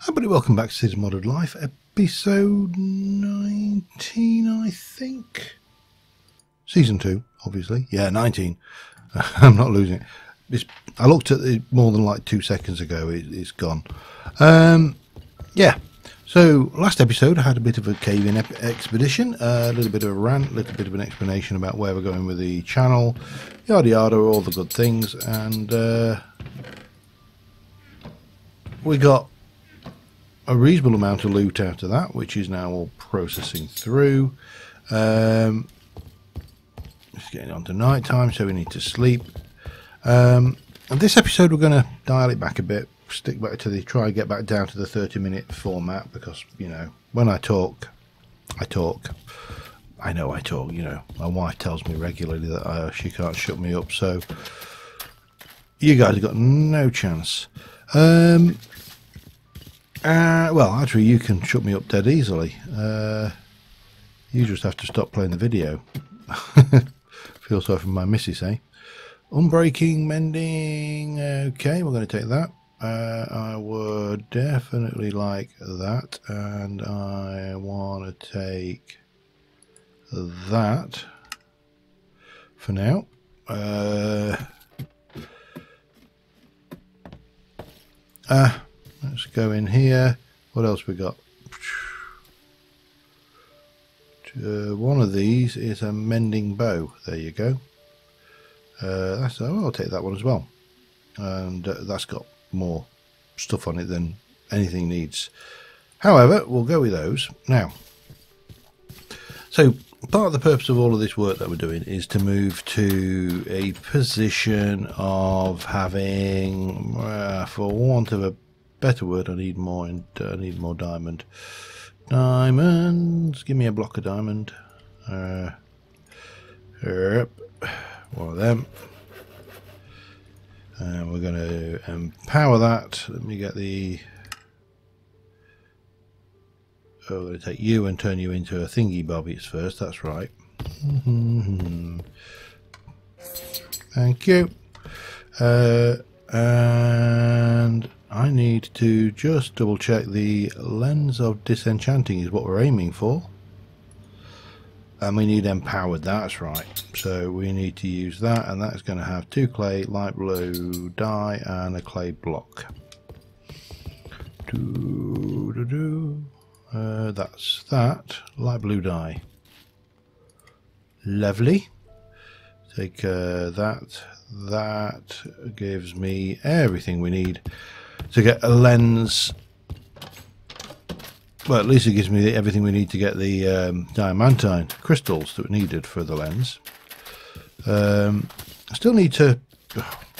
Everybody, welcome back to Cids Modded Life, episode 19, I think. Season 2, obviously. Yeah, 19. I'm not losing it. I looked at it more than like 2 seconds ago. It's gone. Yeah. So, last episode I had a bit of a cave-in expedition, a little bit of a rant, a little bit of an explanation about where we're going with the channel, yada yada, all the good things, and we got a reasonable amount of loot out of that, which is now all processing through. It's getting on to night time, so we need to sleep. And this episode we're going to dial it back a bit, stick back to try and get back down to the 30-minute format, because, you know, when I talk. I know I talk, you know. My wife tells me regularly that she can't shut me up, so you guys have got no chance. Well, actually, you can shut me up dead easily. You just have to stop playing the video. Feel sorry for my missus, eh? Unbreaking, mending. Okay, we're going to take that. I would definitely like that, and I want to take that for now. Let's go in here. What else we got? One of these is a mending bow. There you go. I'll take that one as well. And that's got more stuff on it than anything needs. However, we'll go with those. Now, so part of the purpose of all of this work that we're doing is to move to a position of having, for want of a better word, I need more diamond. Diamonds. Give me a block of diamond. Yep. One of them. And we're going to empower that. Let me get the... Oh, I'm going to take you and turn you into a thingy bobbies first. That's right. Thank you. And I need to just double check the lens of disenchanting is what we're aiming for. And we need empowered, that's right. So we need to use that, and that's going to have 2 clay, light blue dye, and a clay block. That's that. Light blue dye. Lovely. Take that. That gives me everything we need to get a lens. Well, at least it gives me everything we need to get the diamantine crystals that we needed for the lens. I still need to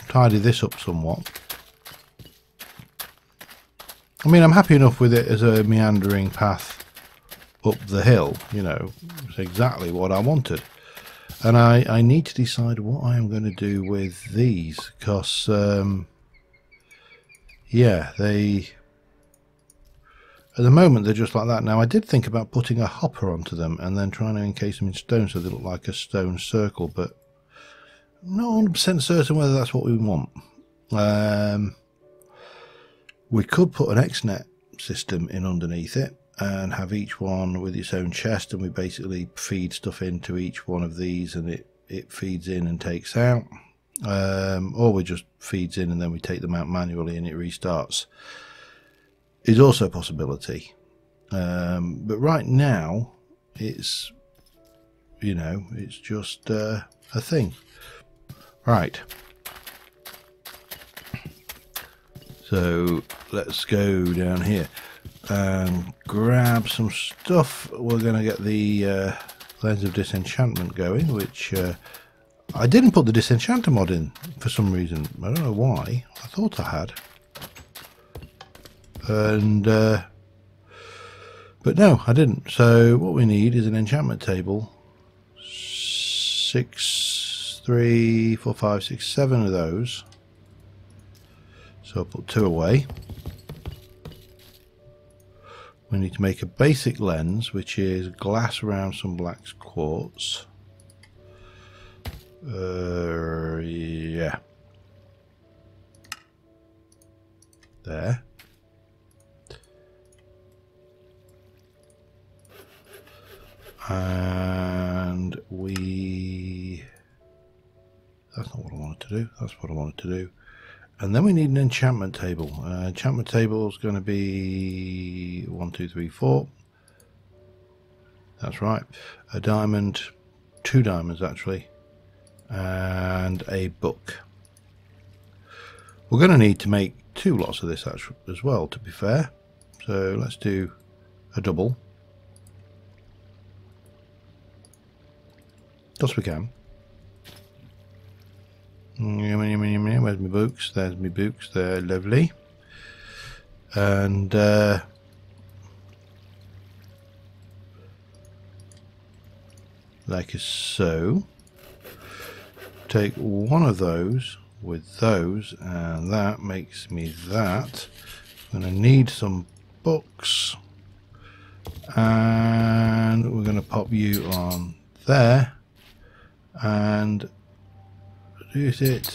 tidy this up somewhat. I mean, I'm happy enough with it as a meandering path up the hill, you know. It's exactly what I wanted. And I need to decide what I am going to do with these, because, yeah, at the moment they're just like that. Now, I did think about putting a hopper onto them and then trying to encase them in stone so they look like a stone circle, but I'm not 100% certain whether that's what we want. We could put an X-net system in underneath it and have each one with its own chest, and we basically feed stuff into each one of these and it feeds in and takes out. Or we just feeds in and then we take them out manually and it restarts. Is also a possibility, but right now it's, you know, it's just a thing. Right, so let's go down here and grab some stuff. We're going to get the lens of disenchantment going, which I didn't put the disenchanter mod in for some reason. I don't know why. I thought I had. And but no, I didn't. So what we need is an enchantment table. 6, 3, 4, 5, 6, 7 of those. So I'll put 2 away. We need to make a basic lens, which is glass around some black quartz. Yeah. there. And that's not what I wanted to do. That's what I wanted to do. And then we need an enchantment table. Enchantment table is going to be 1, 2, 3, 4. That's right. A diamond, 2 diamonds actually, and a book. We're going to need to make 2 lots of this as well, to be fair. So let's do a double. Thus we can. Where's my books? There's my books. They're lovely. And like so. Take one of those with those, and that makes me that. I'm going to need some books, and we're going to pop you on there. And use it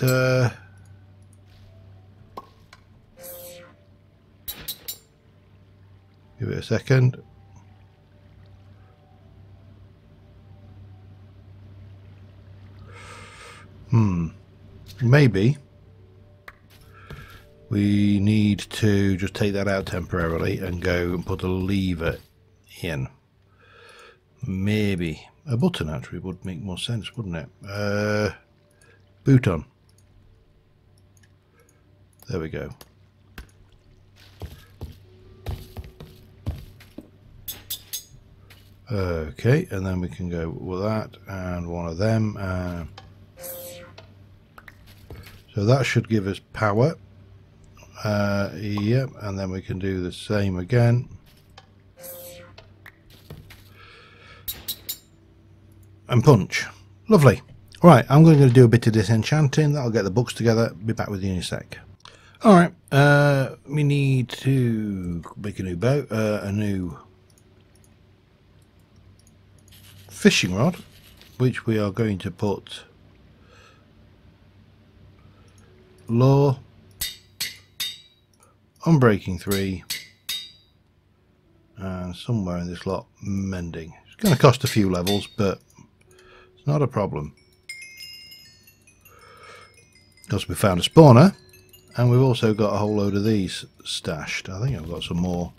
give it a second. Maybe we need to just take that out temporarily and go and put a lever in. Maybe a button actually would make more sense, wouldn't it? Boot on. There we go. Okay, and then we can go with that and one of them. So that should give us power. Yep, and then we can do the same again. And punch. Lovely. Right, I'm going to do a bit of disenchanting. That'll get the books together. Be back with you in a sec. Alright, we need to make a new boat, a new fishing rod, which we are going to put law, unbreaking 3, and somewhere in this lot mending. It's going to cost a few levels, but it's not a problem. Because we found a spawner, and we've also got a whole load of these stashed. I think I've got some more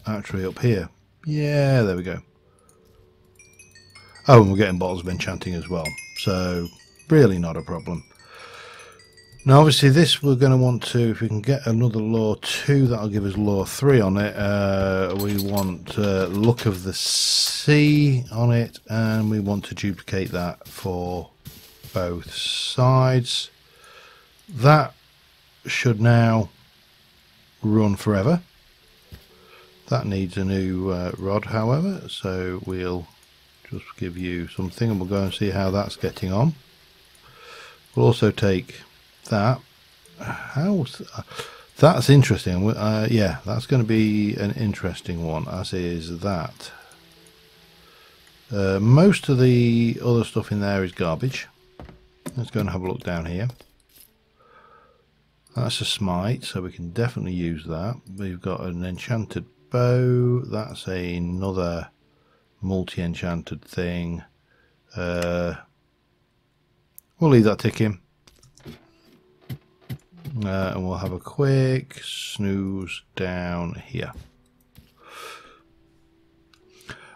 actually up here. Yeah, there we go. Oh, and we're getting bottles of enchanting as well, so really not a problem. Now obviously this we're going to want to, if we can get another law 2, that'll give us law 3 on it. We want look of the sea on it, and we want to duplicate that for both sides. That should now run forever. That needs a new rod however, so we'll just give you something and we'll go and see how that's getting on. We'll also take that. That's interesting. Yeah, that's going to be an interesting one, as is that. Most of the other stuff in there is garbage. Let's go and have a look down here. That's a smite, so we can definitely use that. We've got an enchanted bow. That's another multi-enchanted thing. We'll leave that ticking. And we'll have a quick snooze down here.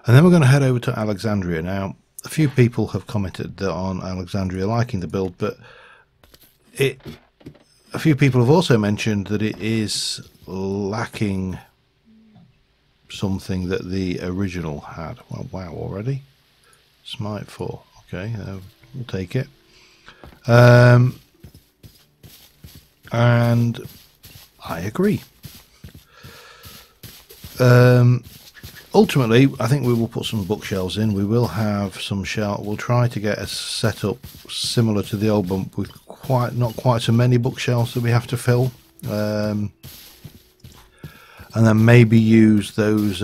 And then we're going to head over to Alexandria. Now, a few people have commented on Alexandria liking the build, but a few people have also mentioned that it is lacking something that the original had. Well, wow, already? Smite 4. Okay, we'll take it. And I agree. Ultimately, I think we will put some bookshelves in. We will have some shelf. We'll try to get a setup similar to the old bump with not quite so many bookshelves that we have to fill. And then maybe use those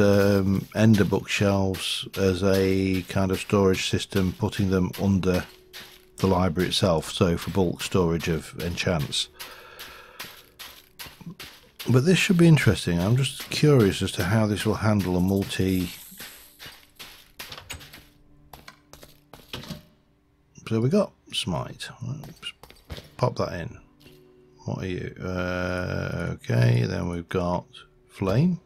ender bookshelves as a kind of storage system, putting them under the library itself, so for bulk storage of enchants. But this should be interesting. I'm just curious as to how this will handle a multi. So we got smite. Let's pop that in. What are you? Okay, then we've got flame,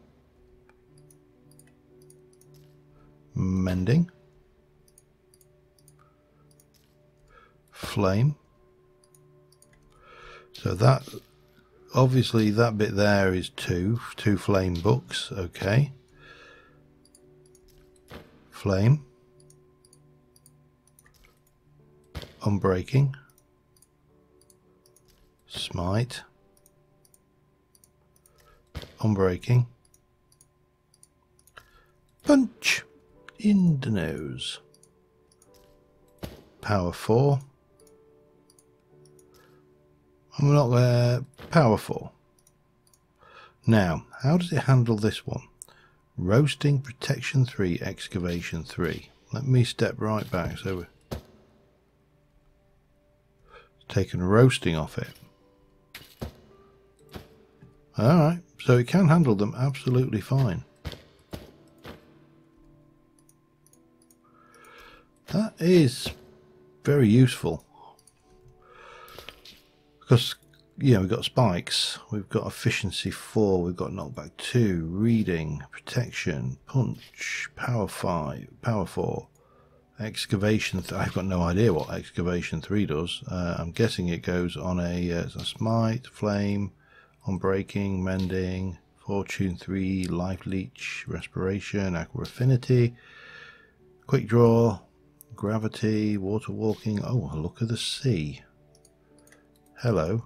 mending, flame. So that obviously that bit there is two flame books. Okay, flame, unbreaking, smite, unbreaking, punch in the nose, power 4. And we're not there. Power 4. Now, how does it handle this one? Roasting, protection 3, excavation 3. Let me step right back. So we're taking roasting off it. Alright, so it can handle them absolutely fine. That is very useful. Because, you know, we've got spikes, we've got efficiency 4, we've got knockback 2, reading, protection, punch, power 5, power 4, excavation. I've got no idea what excavation 3 does. I'm guessing it goes on a smite, flame, unbreaking, mending, fortune 3, life leech, respiration, aqua affinity, quick draw, gravity, water walking. Oh, look at the sea. Hello.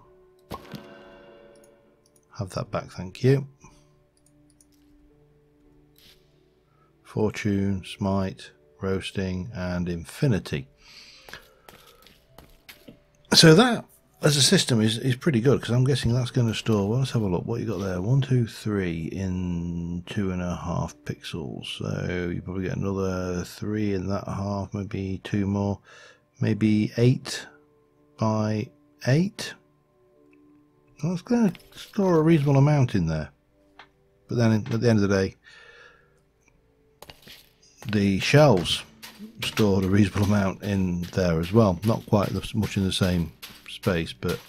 Have that back, thank you. Fortune, smite, roasting, and infinity. So that, as a system, is pretty good, because I'm guessing that's going to store. Well, let's have a look. What you got there? 1, 2, 3 in 2.5 pixels. So you probably get another 3 in that half, maybe 2 more, maybe 8 by 8. That's going to store a reasonable amount in there. But then at the end of the day, the shelves stored a reasonable amount in there as well. Not quite as much in the same space, but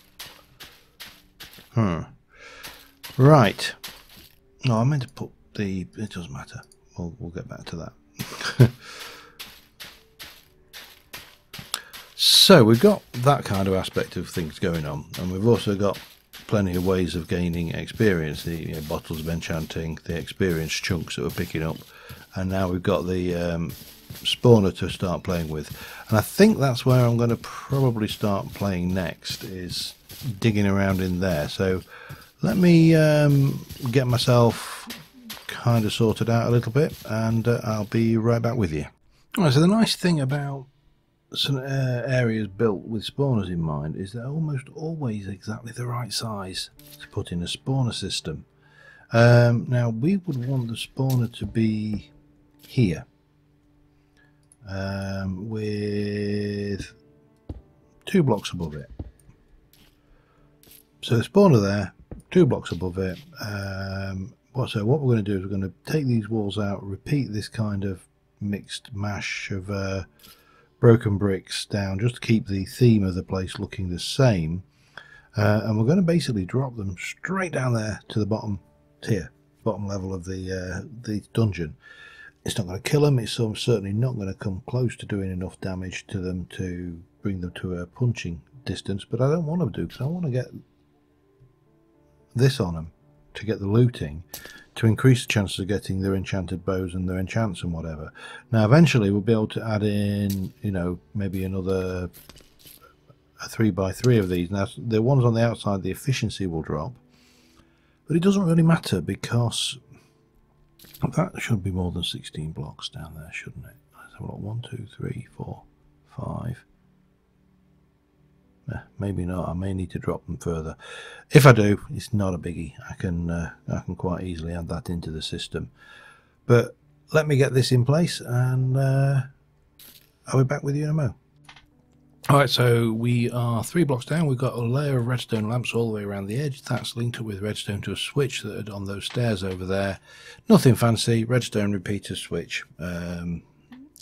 right. No, I meant to put the. It doesn't matter. We'll get back to that. So we've got that kind of aspect of things going on, and we've also got plenty of ways of gaining experience. The bottles of enchanting, the experience chunks that we're picking up, and now we've got the spawner to start playing with. And I think that's where I'm going to probably start playing next, is digging around in there. So let me get myself kind of sorted out a little bit, and I'll be right back with you. Right, so the nice thing about some areas built with spawners in mind is they're almost always exactly the right size to put in a spawner system. Now we would want the spawner to be here, with 2 blocks above it. So the spawner there, 2 blocks above it. So what we're going to do is we're going to take these walls out, repeat this kind of mixed mash of broken bricks down, just to keep the theme of the place looking the same, and we're going to basically drop them straight down there to the bottom tier, bottom level of the dungeon. It's not going to kill them, it's certainly not going to come close to doing enough damage to them to bring them to a punching distance, but I don't want to do, because I want to get this on them to get the looting, to increase the chances of getting their enchanted bows and their enchants and whatever. Now eventually we'll be able to add in, you know, maybe another 3x3 of these. Now the ones on the outside, the efficiency will drop, but it doesn't really matter, because that should be more than 16 blocks down there, shouldn't it? Let's have a look. 1, 2, 3, 4, 5. Maybe not. I may need to drop them further. If I do, it's not a biggie. I can quite easily add that into the system. But let me get this in place, and I'll be back with you in a moment. Alright, so we are 3 blocks down. We've got a layer of redstone lamps all the way around the edge. That's linked up with redstone to a switch that are on those stairs over there. Nothing fancy, redstone repeater switch.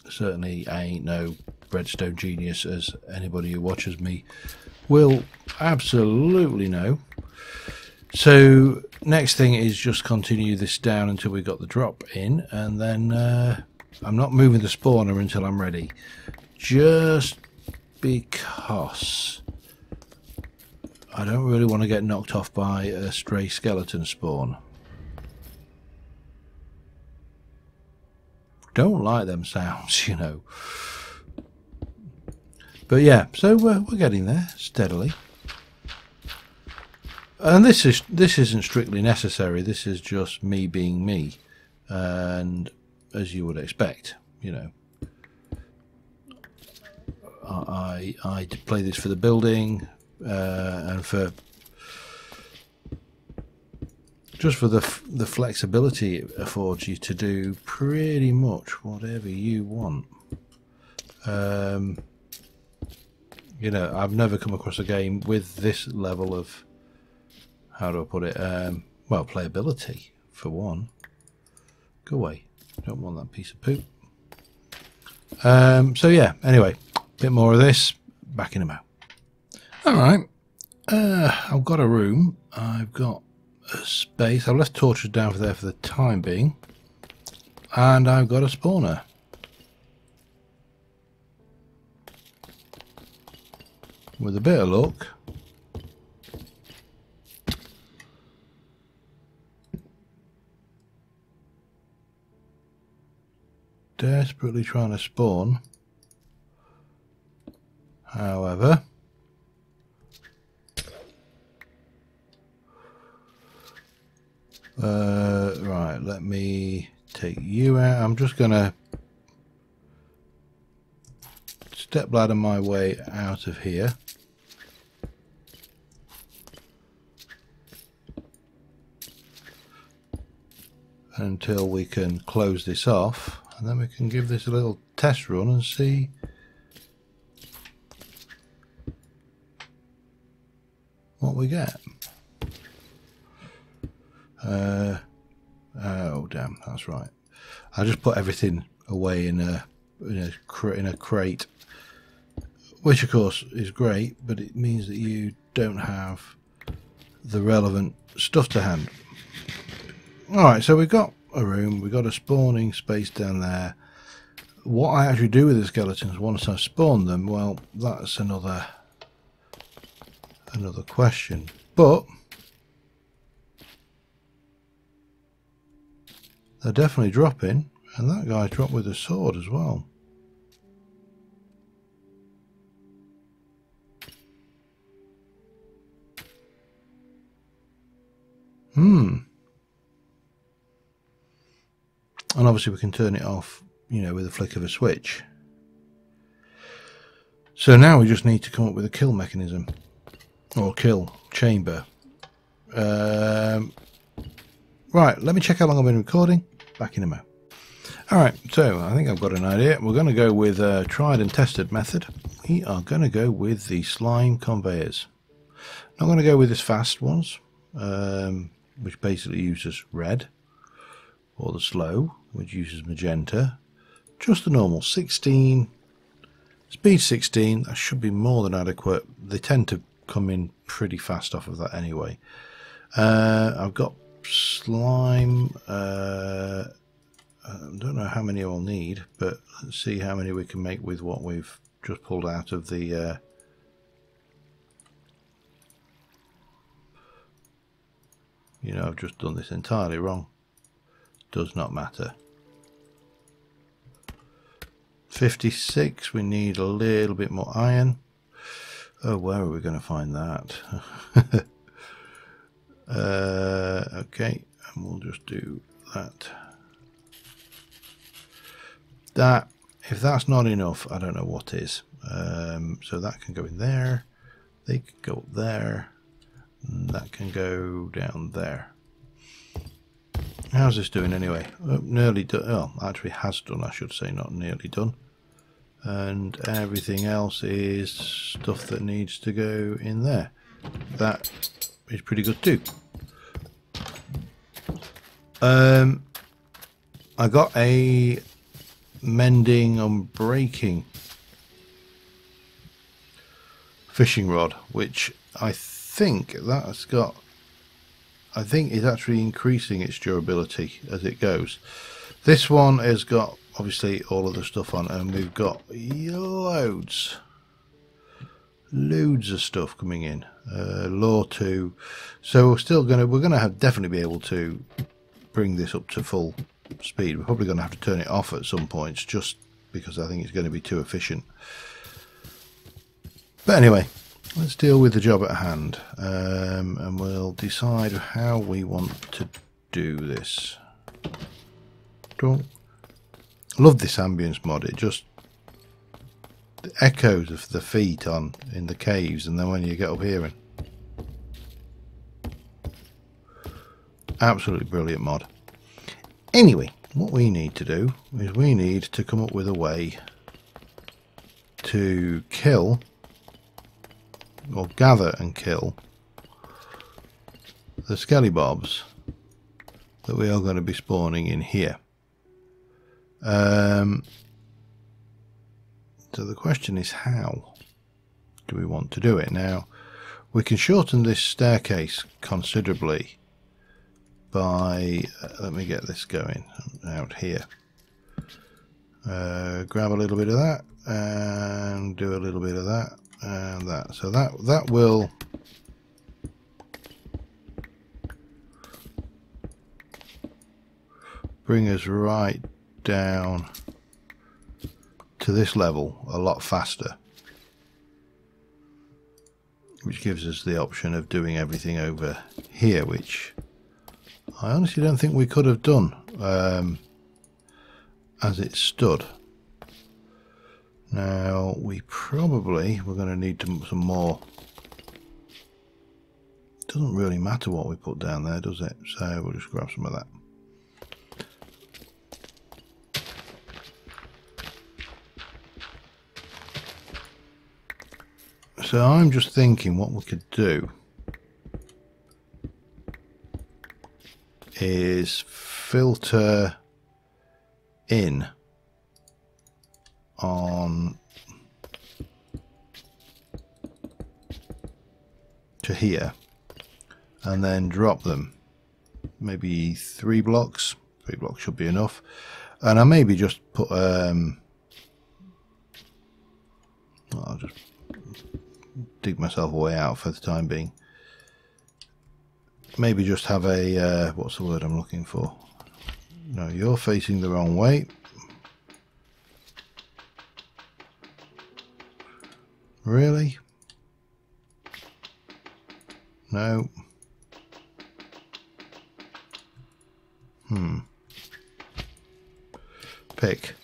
Certainly I ain't no redstone genius, as anybody who watches me will absolutely know. So next thing is just continue this down until we got the drop in, and then I'm not moving the spawner until I'm ready. Just because I don't really want to get knocked off by a stray skeleton spawn. Don't like them sounds, you know. But yeah, so we're getting there steadily. And this isn't strictly necessary. This is just me being me, and as you would expect, you know. I play this for the building, and for just for the flexibility it affords you to do pretty much whatever you want. You know, I've never come across a game with this level of, how do I put it, well, playability, for one. Go away, don't want that piece of poop. So yeah, anyway, bit more of this, back in a mo. Alright, I've got a room, I've got a space, I've left torches down there for the time being, and I've got a spawner. With a bit of luck, desperately trying to spawn. However, right, let me take you out. I'm just gonna step ladder my way out of here. Until we can close this off, and then we can give this a little test run and see what we get. Oh damn, that's right. I just put everything away in a crate, which of course is great, but it means that you don't have the relevant stuff to hand. Alright, so we've got a room, we've got a spawning space down there. What I actually do with the skeletons once I've spawned them, well, that's another question. But they're definitely dropping, and that guy dropped with a sword as well. And obviously we can turn it off, you know, with a flick of a switch. So now we just need to come up with a kill mechanism, or kill chamber. Right, let me check how long I've been recording. Back in a mo. Alright, so I think I've got an idea. We're going to go with a tried and tested method. We are going to go with the slime conveyors. Not going to go with this fast ones, which basically uses red, or the slow, which uses magenta. Just the normal 16, speed 16. That should be more than adequate. They tend to come in pretty fast off of that anyway. I've got slime. I don't know how many I'll need, but let's see how many we can make with what we've just pulled out of the you know, I've just done this entirely wrong. Does not matter. 56, we need a little bit more iron. Oh, where are we going to find that? Okay, and we'll just do that. That, if that's not enough, I don't know what is. So that can go in there. They can go up there. And that can go down there. How's this doing anyway? Oh, nearly done. Oh, actually has done, I should say, not nearly done. and everything else is stuff that needs to go in there. That is pretty good too. I got a mending and breaking fishing rod, which I think that's got, I think is actually increasing its durability as it goes. This one has got obviously all of the stuff on, and we've got loads of stuff coming in. Law 2, so we're gonna have definitely be able to bring this up to full speed. We're probably going to have to turn it off at some points, just because I think it's going to be too efficient. But anyway, let's deal with the job at hand, and we'll decide how we want to do this. I love this ambience mod. It just echoes of the feet in the caves, and then when you get up here, and absolutely brilliant mod. Anyway, what we need to do is we need to come up with a way to kill, or gather and kill, the skellybobs that we are going to be spawning in here. So the question is, how do we want to do it? Now, we can shorten this staircase considerably by, let me get this going out here. Grab a little bit of that and do a little bit of that and that. So that will bring us right down to this level a lot faster, which gives us the option of doing everything over here, which I honestly don't think we could have done as it stood. Now we're going to need some more. Doesn't really matter what we put down there, does it? So we'll just grab some of that. So I'm just thinking what we could do is filter in on to here and then drop them maybe 3 blocks. 3 blocks should be enough, and I maybe just put I'll just dig myself a way out for the time being. Maybe just have a what's the word I'm looking for? No, you're facing the wrong way. Really? No. Pick.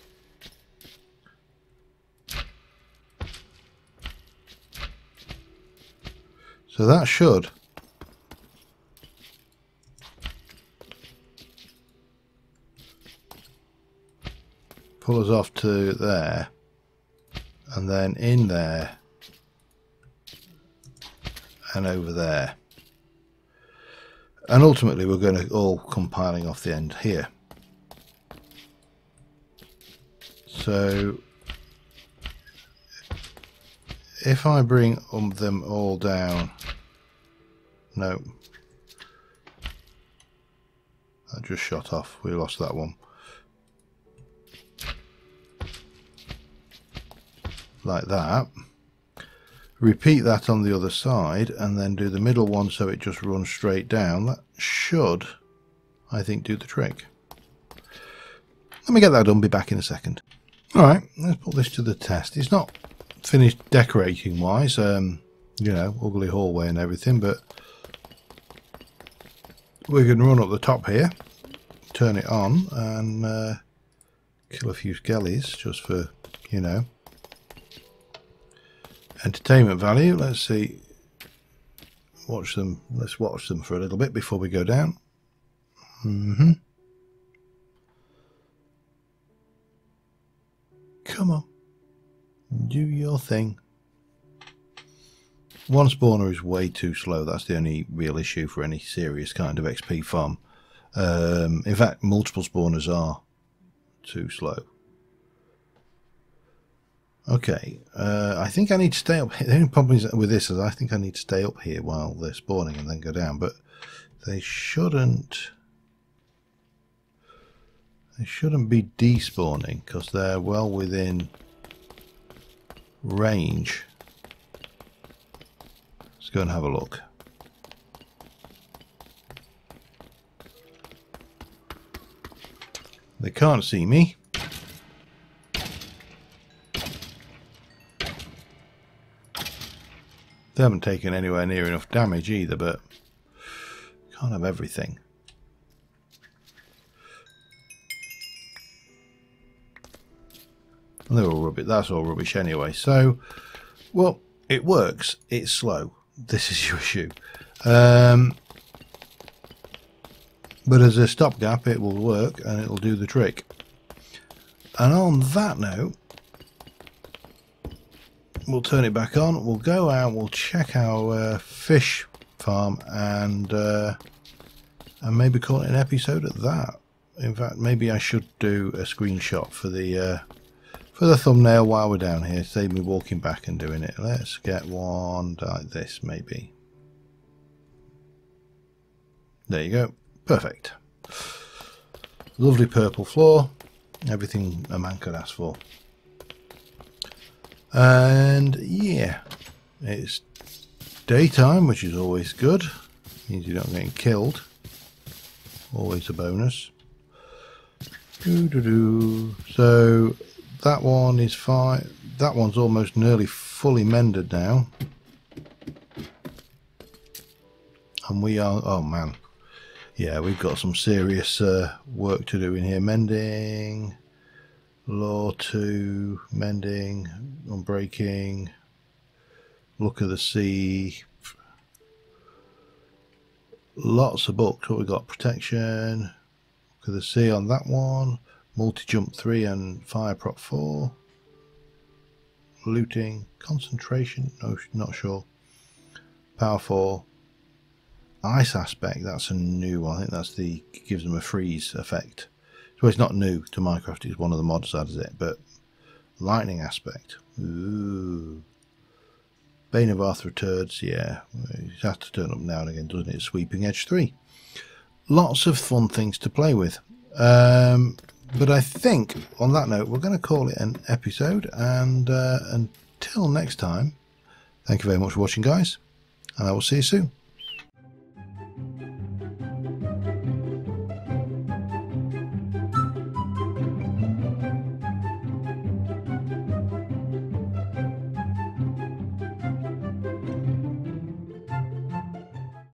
So that should pull us off to there, and then in there and over there, and ultimately we're going to all come piling off the end here. So if I bring them all down, no, that just shot off, we lost that one. Like that. Repeat that on the other side and then do the middle one so it just runs straight down. That should, I think, do the trick. Let me get that done, be back in a second. Alright, let's put this to the test. It's not finished decorating wise, you know, ugly hallway and everything, but we can run up the top here, turn it on and kill a few skellies just for, you know, entertainment value. Let's see, watch them. Let's watch them for a little bit before we go down. Come on. Do your thing. One spawner is way too slow. That's the only real issue for any serious kind of XP farm. In fact, multiple spawners are too slow. Okay, I think I need to stay up here. The only problem is with this is I think I need to stay up here while they're spawning and then go down, but they shouldn't be despawning because they're well within range. Let's go and have a look. They can't see me. They haven't taken anywhere near enough damage either, but can't have everything. And they're all rubbish. That's all rubbish anyway. So, well, it works. It's slow. This is your issue. But as a stopgap, it will work and it'll do the trick. And on that note, we'll turn it back on. We'll go out. We'll check our fish farm and maybe call it an episode at that. In fact, maybe I should do a screenshot for the thumbnail while we're down here. Save me walking back and doing it. Let's get one like this, maybe. There you go. Perfect. Lovely purple floor. Everything a man could ask for. And yeah, it's daytime, which is always good. Means you're not getting killed. Always a bonus. So that one is fine. That one's almost nearly fully mended now. And we are, oh man. Yeah, we've got some serious work to do in here. Mending, law 2, mending, unbreaking, look of the sea. Lots of books. What we got? Protection, look of the sea on that one. Multi-jump 3 and fire prop 4. Looting, concentration, no, not sure. Power 4. Ice aspect, that's a new one. I think that's the gives them a freeze effect. So it's not new to Minecraft, it's one of the mods that does it, but lightning aspect. Ooh. Bane of Arthur turds, yeah. You have to turn up now and again, doesn't it? Sweeping Edge 3. Lots of fun things to play with. But I think on that note we're going to call it an episode, and until next time, thank you very much for watching, guys, and I will see you soon.